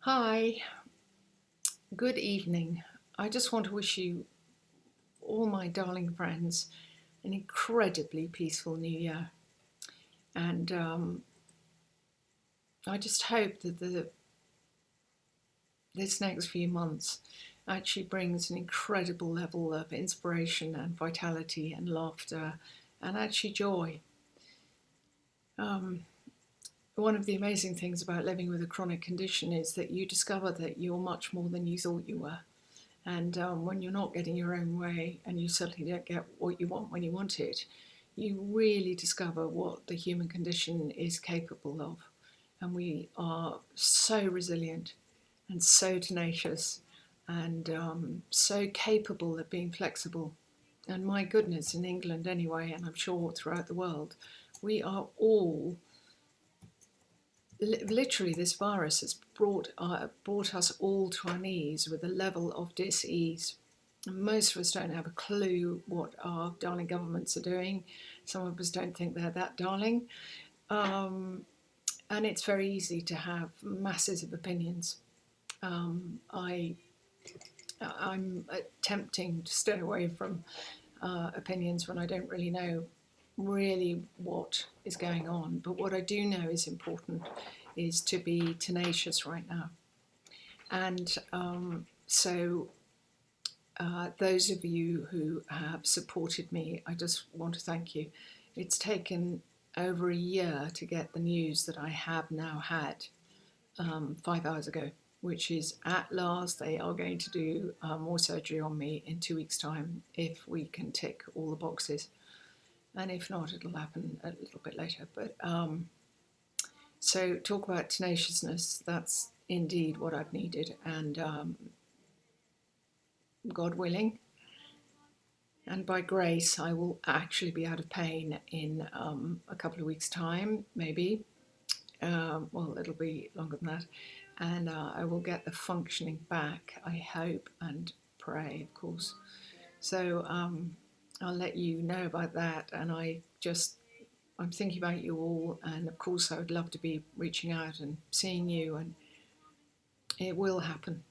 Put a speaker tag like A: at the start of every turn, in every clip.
A: Hi, good evening. I just want to wish you, all my darling friends, an incredibly peaceful new year. And I just hope that this next few months actually brings an incredible level of inspiration and vitality and laughter and actually joy. Um, One of the amazing things about living with a chronic condition is that you discover that you're much more than you thought you were. And when you're not getting your own way and you certainly don't get what you want when you want it, you really discover what the human condition is capable of. And we are so resilient and so tenacious and so capable of being flexible. And my goodness, in England anyway, and I'm sure throughout the world, we are all literally, this virus has brought us all to our knees with a level of dis-ease. Most of us don't have a clue what our darling governments are doing. Some of us don't think they're that darling. And it's very easy to have masses of opinions. I'm attempting to stay away from opinions when I don't really know really what is going on. But what I do know is important is to be tenacious right now. And those of you who have supported me, I just want to thank you. It's taken over a year to get the news that I have now had 5 hours ago, which is at last they are going to do more surgery on me in 2 weeks' time if we can tick all the boxes. And if not, it'll happen a little bit later. But so talk about tenaciousness, that's indeed what I've needed. And God willing, and by grace, I will actually be out of pain in a couple of weeks' time, maybe. Well, it'll be longer than that. And I will get the functioning back, I hope, and pray, of course. So I'll let you know about that. And I'm thinking about you all. And of course, I would love to be reaching out and seeing you. And it will happen,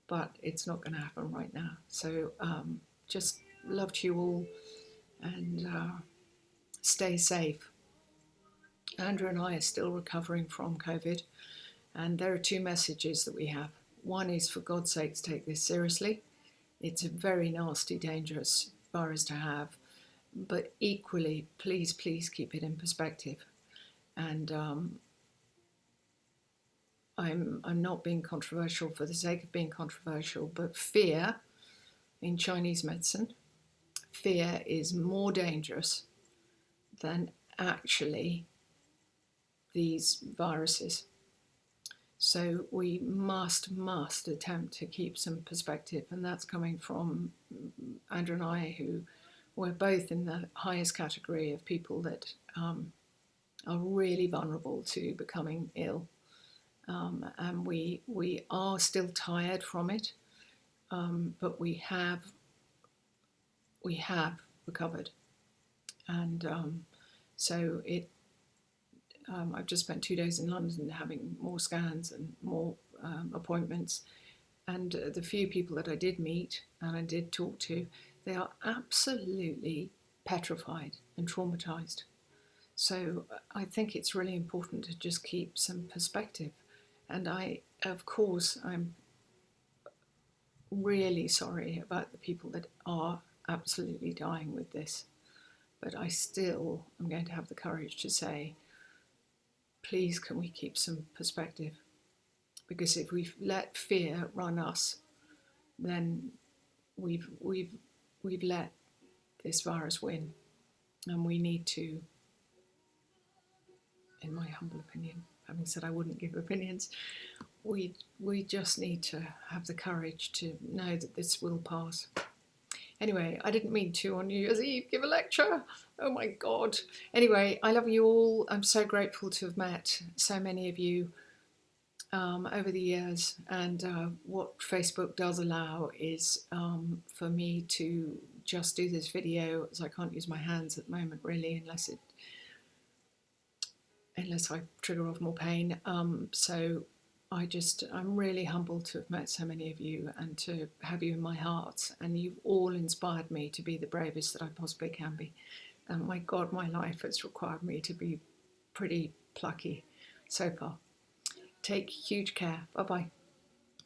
A: but it's not going to happen right now. So just love to you all, and stay safe. Andrew and I are still recovering from COVID, and there are two messages that we have. One is, for God's sakes, take this seriously. It's a very nasty, dangerous virus to have, but equally, please, please keep it in perspective. And I'm not being controversial for the sake of being controversial, but fear in Chinese medicine, fear is more dangerous than actually these viruses. So we must attempt to keep some perspective, and that's coming from Andrew and I, who we're both in the highest category of people that are really vulnerable to becoming ill, and we are still tired from it, but we have recovered, and so I've just spent 2 days in London having more scans and more appointments. And the few people that I did meet and I did talk to, they are absolutely petrified and traumatized. So I think it's really important to just keep some perspective. And of course, I'm really sorry about the people that are absolutely dying with this. But I still am going to have the courage to say, please, can we keep some perspective? Because if we let fear run us, then we've let this virus win, and we need to, in my humble opinion, having said I wouldn't give opinions, we just need to have the courage to know that this will pass. Anyway, I didn't mean to on New Year's Eve give a lecture. Oh my God. Anyway, I love you all. I'm so grateful to have met so many of you over the years, and what Facebook does allow is for me to just do this video, as I can't use my hands at the moment really, unless I trigger off more pain. So I'm really humbled to have met so many of you and to have you in my heart. And you've all inspired me to be the bravest that I possibly can be. And my God, my life has required me to be pretty plucky so far. Take huge care. Bye bye.